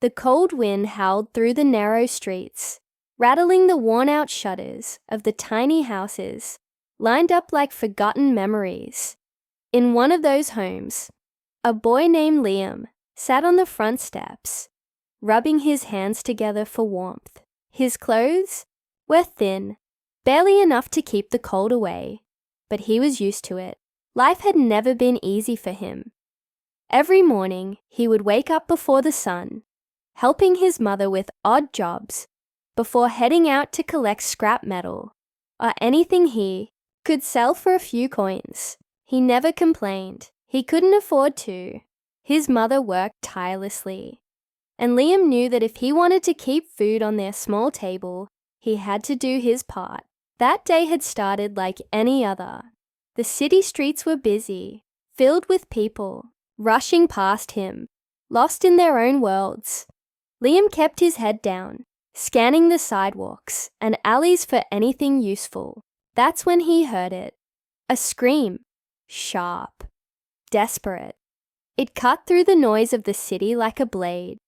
The cold wind howled through the narrow streets, rattling the worn-out shutters of the tiny houses lined up like forgotten memories. In one of those homes, a boy named Liam sat on the front steps, rubbing his hands together for warmth. His clothes were thin, barely enough to keep the cold away, but he was used to it. Life had never been easy for him. Every morning, he would wake up before the sun, helping his mother with odd jobs before heading out to collect scrap metal or anything he could sell for a few coins. He never complained. He couldn't afford to. His mother worked tirelessly, and Liam knew that if he wanted to keep food on their small table, he had to do his part. That day had started like any other. The city streets were busy, filled with people, rushing past him, lost in their own worlds. Liam kept his head down, scanning the sidewalks and alleys for anything useful. That's when he heard it. A scream. Sharp. Desperate. It cut through the noise of the city like a blade.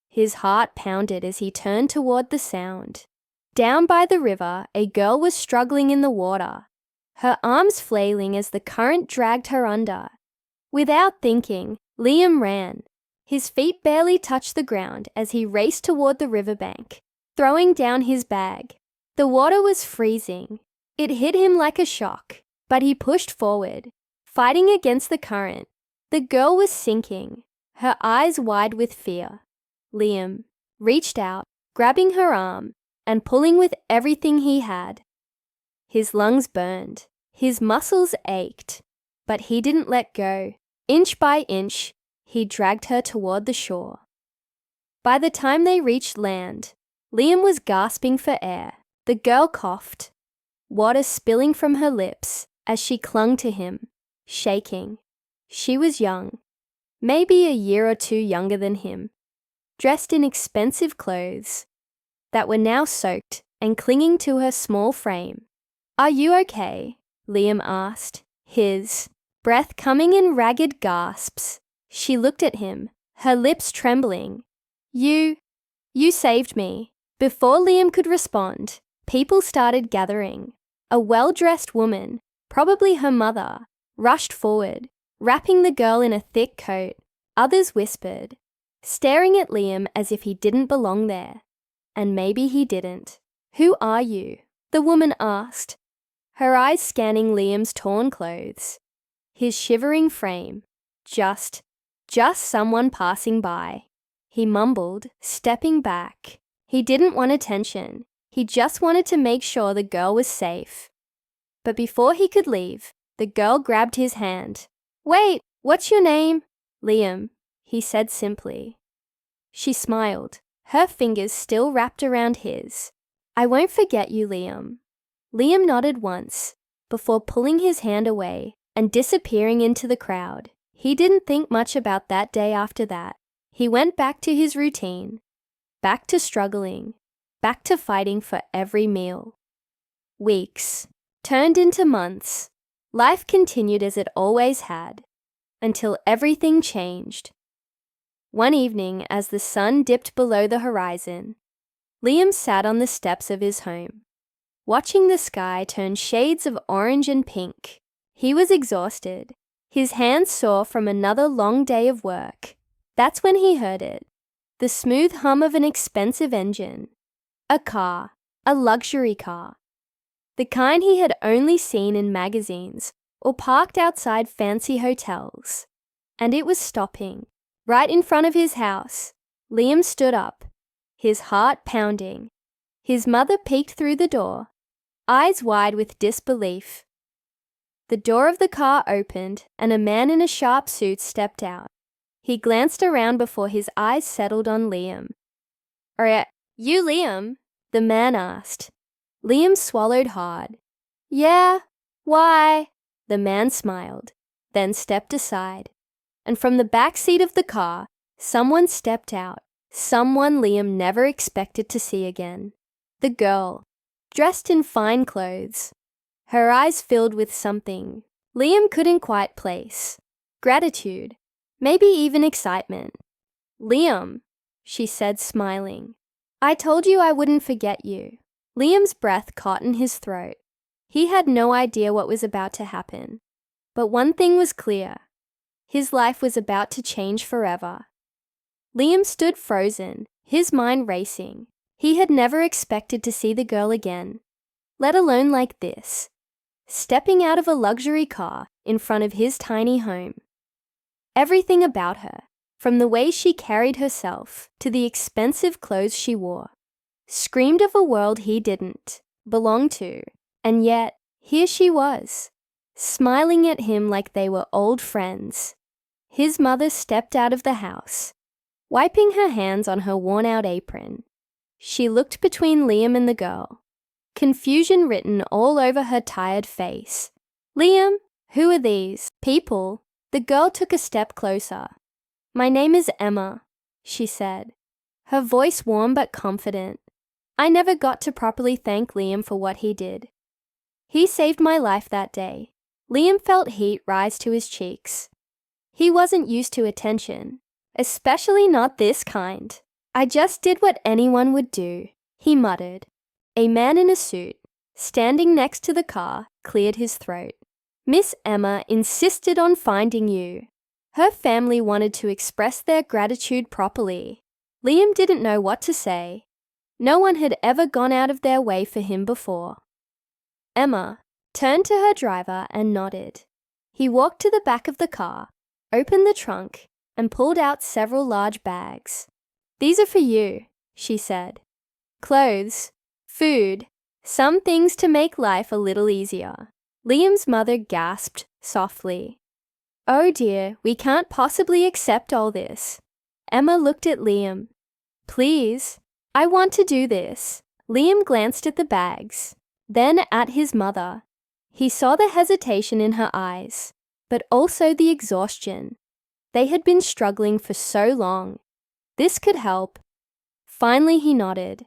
His heart pounded as he turned toward the sound. Down by the river, a girl was struggling in the water, her arms flailing as the current dragged her under. Without thinking, Liam ran. His feet barely touched the ground as he raced toward the riverbank, throwing down his bag. The water was freezing. It hit him like a shock, but he pushed forward, fighting against the current. The girl was sinking, her eyes wide with fear. Liam reached out, grabbing her arm and pulling with everything he had. His lungs burned, his muscles ached, but he didn't let go. Inch by inch, he dragged her toward the shore. By the time they reached land, Liam was gasping for air. The girl coughed, water spilling from her lips as she clung to him, shaking. She was young, maybe a year or two younger than him, dressed in expensive clothes that were now soaked and clinging to her small frame. "Are you okay?" Liam asked, his breath coming in ragged gasps. She looked at him, her lips trembling. You saved me." Before Liam could respond, people started gathering. A well-dressed woman, probably her mother, rushed forward, wrapping the girl in a thick coat. Others whispered, staring at Liam as if he didn't belong there. And maybe he didn't. "Who are you?" the woman asked, her eyes scanning Liam's torn clothes, his shivering frame. Just someone passing by." He mumbled, stepping back. He didn't want attention. He just wanted to make sure the girl was safe. But before he could leave, the girl grabbed his hand. "Wait, what's your name?" "Liam," he said simply. She smiled, her fingers still wrapped around his. "I won't forget you, Liam." Liam nodded once, before pulling his hand away and disappearing into the crowd. He didn't think much about that day after that. He went back to his routine, back to struggling, back to fighting for every meal. Weeks turned into months. Life continued as it always had, until everything changed. One evening, as the sun dipped below the horizon, Liam sat on the steps of his home, watching the sky turn shades of orange and pink. He was exhausted, his hands sore from another long day of work. That's when he heard it, the smooth hum of an expensive engine. A car, a luxury car. The kind he had only seen in magazines or parked outside fancy hotels. And it was stopping, right in front of his house. Liam stood up, his heart pounding. His mother peeked through the door, eyes wide with disbelief. The door of the car opened and a man in a sharp suit stepped out. He glanced around before his eyes settled on Liam. "Are you Liam?" the man asked. Liam swallowed hard. "Yeah, why?" The man smiled, then stepped aside. And from the back seat of the car, someone stepped out. Someone Liam never expected to see again. The girl, dressed in fine clothes, her eyes filled with something Liam couldn't quite place. Gratitude, maybe even excitement. "Liam," she said, smiling. "I told you I wouldn't forget you." Liam's breath caught in his throat. He had no idea what was about to happen. But one thing was clear. His life was about to change forever. Liam stood frozen, his mind racing. He had never expected to see the girl again, let alone like this, stepping out of a luxury car in front of his tiny home. Everything about her, from the way she carried herself to the expensive clothes she wore, screamed of a world he didn't belong to. And yet, here she was, smiling at him like they were old friends. His mother stepped out of the house, wiping her hands on her worn-out apron. She looked between Liam and the girl, confusion written all over her tired face. "Liam, who are these people?" The girl took a step closer. "My name is Emma," she said, her voice warm but confident. "I never got to properly thank Liam for what he did. He saved my life that day." Liam felt heat rise to his cheeks. He wasn't used to attention, especially not this kind. "I just did what anyone would do," he muttered. A man in a suit, standing next to the car, cleared his throat. "Miss Emma insisted on finding you." Her family wanted to express their gratitude properly. Liam didn't know what to say. No one had ever gone out of their way for him before. Emma turned to her driver and nodded. He walked to the back of the car, opened the trunk, and pulled out several large bags. "These are for you," she said. "Clothes, food, some things to make life a little easier." Liam's mother gasped softly. "Oh dear, we can't possibly accept all this." Emma looked at Liam. "Please, I want to do this." Liam glanced at the bags, then at his mother. He saw the hesitation in her eyes, but also the exhaustion. They had been struggling for so long. This could help. Finally, he nodded.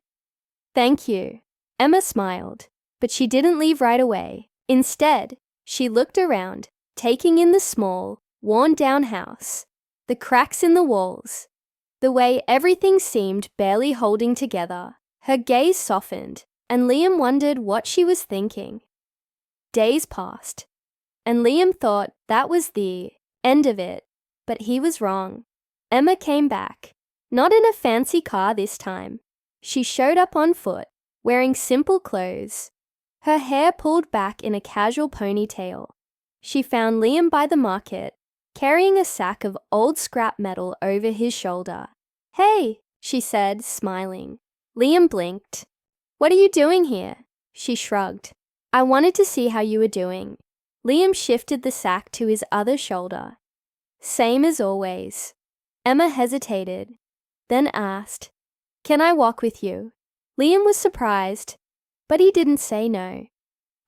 "Thank you." Emma smiled, but she didn't leave right away. Instead, she looked around, taking in the small, worn-down house, the cracks in the walls, the way everything seemed barely holding together. Her gaze softened, and Liam wondered what she was thinking. Days passed, and Liam thought that was the end of it, but he was wrong. Emma came back, not in a fancy car this time. She showed up on foot, wearing simple clothes, her hair pulled back in a casual ponytail. She found Liam by the market, carrying a sack of old scrap metal over his shoulder. "Hey," she said, smiling. Liam blinked. "What are you doing here?" She shrugged. "I wanted to see how you were doing." Liam shifted the sack to his other shoulder. "Same as always." Emma hesitated, then asked, "Can I walk with you?" Liam was surprised, but he didn't say no.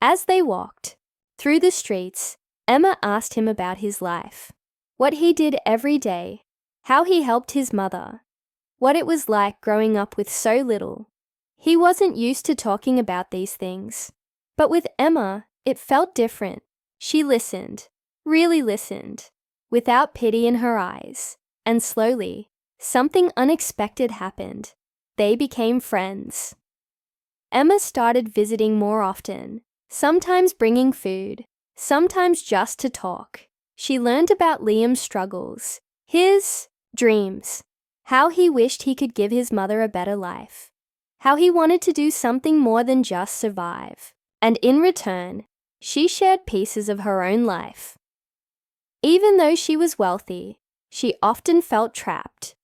As they walked through the streets, Emma asked him about his life, what he did every day, how he helped his mother, what it was like growing up with so little. He wasn't used to talking about these things. But with Emma, it felt different. She listened, really listened, without pity in her eyes. And slowly, something unexpected happened. They became friends. Emma started visiting more often, sometimes bringing food, sometimes just to talk. She learned about Liam's struggles, his dreams, how he wished he could give his mother a better life, how he wanted to do something more than just survive. And in return, she shared pieces of her own life. Even though she was wealthy, she often felt trapped,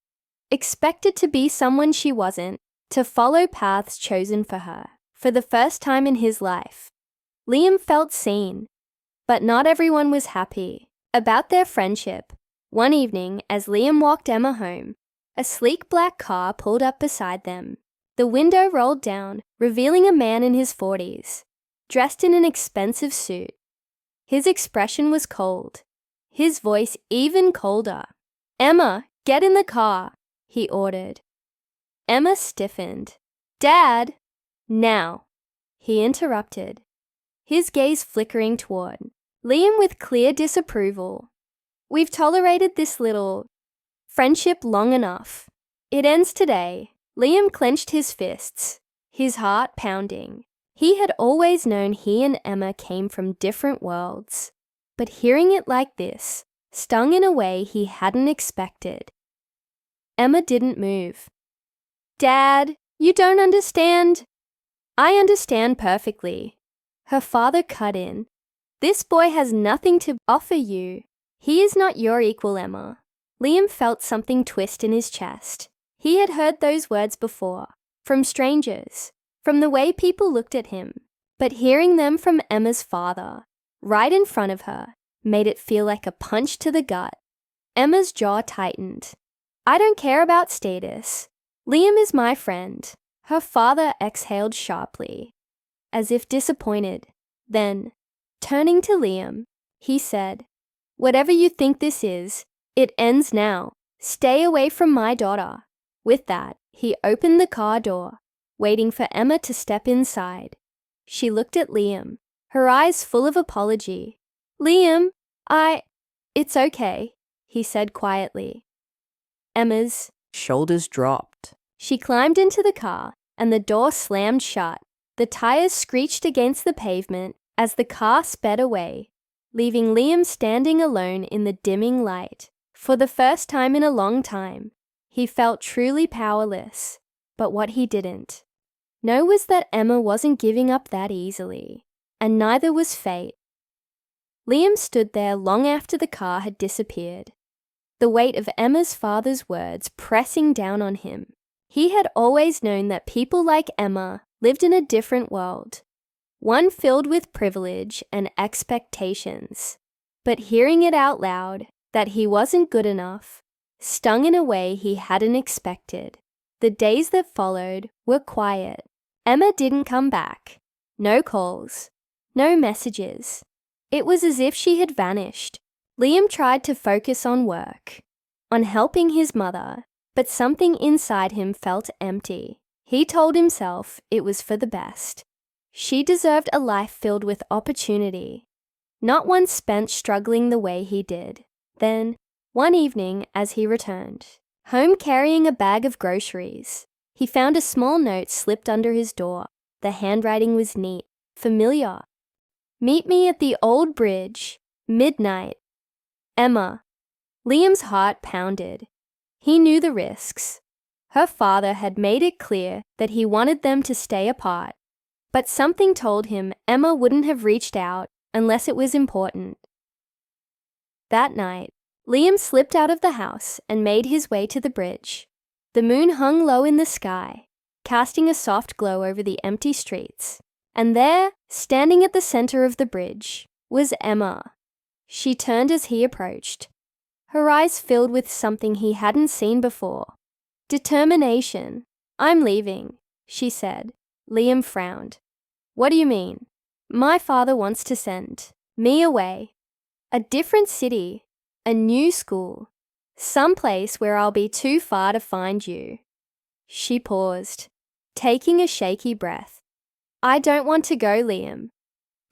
expected to be someone she wasn't, to follow paths chosen for her. For the first time in his life, Liam felt seen, but not everyone was happy about their friendship. One evening, as Liam walked Emma home, a sleek black car pulled up beside them. The window rolled down, revealing a man in his 40s, dressed in an expensive suit. His expression was cold, his voice even colder. "Emma, get in the car," he ordered. Emma stiffened. "Dad!" "Now," he interrupted, his gaze flickering toward Liam with clear disapproval. "We've tolerated this little friendship long enough. It ends today. Liam clenched his fists, his heart pounding. He had always known he and Emma came from different worlds, but hearing it like this stung in a way he hadn't expected. Emma didn't move. "Dad, you don't understand." "I understand perfectly." Her father cut in. "This boy has nothing to offer you. He is not your equal, Emma." Liam felt something twist in his chest. He had heard those words before, from strangers, from the way people looked at him, but hearing them from Emma's father, right in front of her, made it feel like a punch to the gut. Emma's jaw tightened. "I don't care about status. Liam is my friend." Her father exhaled sharply, as if disappointed. Then, turning to Liam, he said, "Whatever you think this is, it ends now. Stay away from my daughter." With that, he opened the car door, waiting for Emma to step inside. She looked at Liam, her eyes full of apology. "Liam, It's okay," he said quietly. Emma's shoulders dropped. She climbed into the car, and the door slammed shut. The tires screeched against the pavement as the car sped away, leaving Liam standing alone in the dimming light. For the first time in a long time, he felt truly powerless. But what he didn't know was that Emma wasn't giving up that easily, and neither was fate. Liam stood there long after the car had disappeared, the weight of Emma's father's words pressing down on him. He had always known that people like Emma lived in a different world, one filled with privilege and expectations. But hearing it out loud, that he wasn't good enough, stung in a way he hadn't expected. The days that followed were quiet. Emma didn't come back. No calls, no messages. It was as if she had vanished. Liam tried to focus on work, on helping his mother, but something inside him felt empty. He told himself it was for the best. She deserved a life filled with opportunity, not one spent struggling the way he did. Then, one evening as he returned, home carrying a bag of groceries, he found a small note slipped under his door. The handwriting was neat, familiar. "Meet me at the old bridge, midnight. Emma." Liam's heart pounded. He knew the risks. Her father had made it clear that he wanted them to stay apart, but something told him Emma wouldn't have reached out unless it was important. That night, Liam slipped out of the house and made his way to the bridge. The moon hung low in the sky, casting a soft glow over the empty streets. And there, standing at the center of the bridge, was Emma. She turned as he approached, her eyes filled with something he hadn't seen before. Determination. "I'm leaving," she said. Liam frowned. "What do you mean?" "My father wants to send me away. A different city, a new school, someplace where I'll be too far to find you." She paused, taking a shaky breath. "I don't want to go, Liam.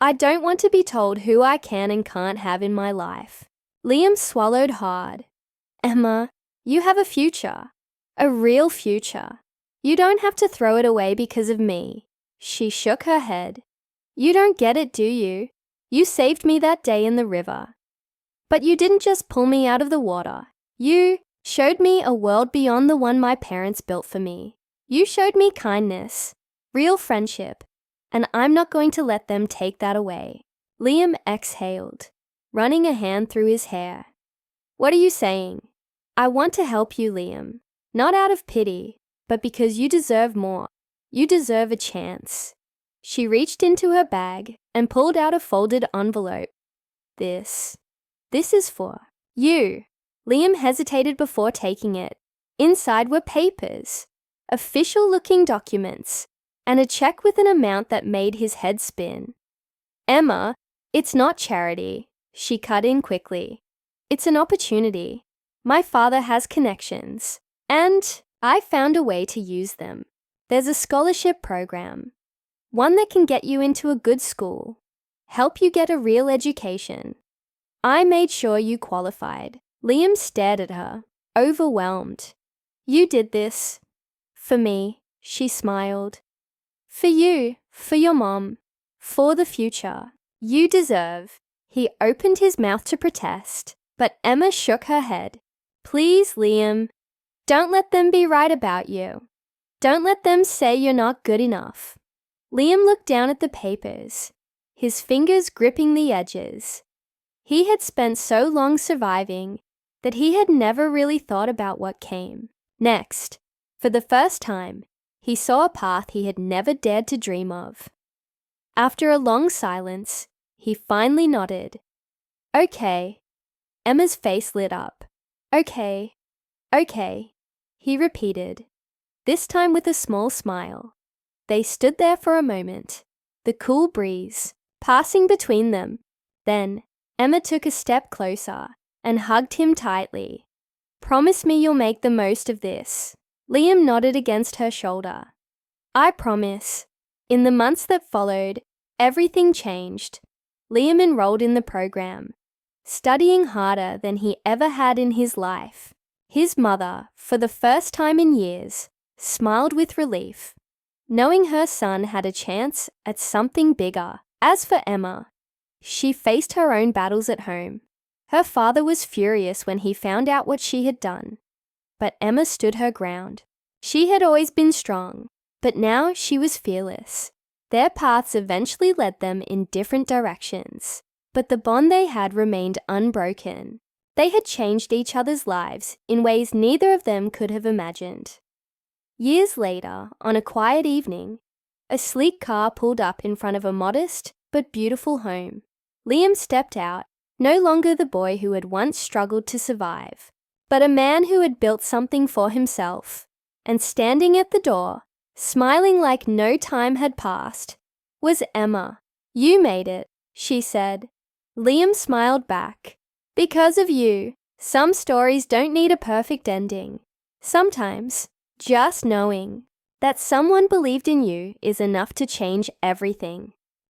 I don't want to be told who I can and can't have in my life." Liam swallowed hard. "Emma, you have a future. A real future. You don't have to throw it away because of me." She shook her head. "You don't get it, do you? You saved me that day in the river. But you didn't just pull me out of the water. You showed me a world beyond the one my parents built for me. You showed me kindness, real friendship, and I'm not going to let them take that away." Liam exhaled, running a hand through his hair. "What are you saying?" "I want to help you, Liam. Not out of pity, but because you deserve more. You deserve a chance." She reached into her bag and pulled out a folded envelope. This is for you." Liam hesitated before taking it. Inside were papers, official-looking documents, and a check with an amount that made his head spin. "Emma, it's not charity," she cut in quickly. "It's an opportunity. My father has connections, and I found a way to use them. There's a scholarship program, one that can get you into a good school, help you get a real education. I made sure you qualified." Liam stared at her, overwhelmed. You did this. For me, she smiled. For you, for your mom, for the future. You deserve. He opened his mouth to protest, but Emma shook her head. Please, Liam, don't let them be right about you. Don't let them say you're not good enough. Liam looked down at the papers, his fingers gripping the edges. He had spent so long surviving that he had never really thought about what came next. For the first time, he saw a path he had never dared to dream of. After a long silence, he finally nodded. Okay. Emma's face lit up. Okay. Okay. He repeated, this time with a small smile. They stood there for a moment, the cool breeze passing between them. Then, Emma took a step closer and hugged him tightly. Promise me you'll make the most of this. Liam nodded against her shoulder. I promise. In the months that followed, everything changed. Liam enrolled in the program, studying harder than he ever had in his life. His mother, for the first time in years, smiled with relief, knowing her son had a chance at something bigger. As for Emma, she faced her own battles at home. Her father was furious when he found out what she had done, but Emma stood her ground. She had always been strong, but now she was fearless. Their paths eventually led them in different directions, but the bond they had remained unbroken. They had changed each other's lives in ways neither of them could have imagined. Years later, on a quiet evening, a sleek car pulled up in front of a modest but beautiful home. Liam stepped out, no longer the boy who had once struggled to survive, but a man who had built something for himself. And standing at the door, smiling like no time had passed, was Emma. You made it, she said. Liam smiled back. Because of you, some stories don't need a perfect ending. Sometimes, just knowing that someone believed in you is enough to change everything.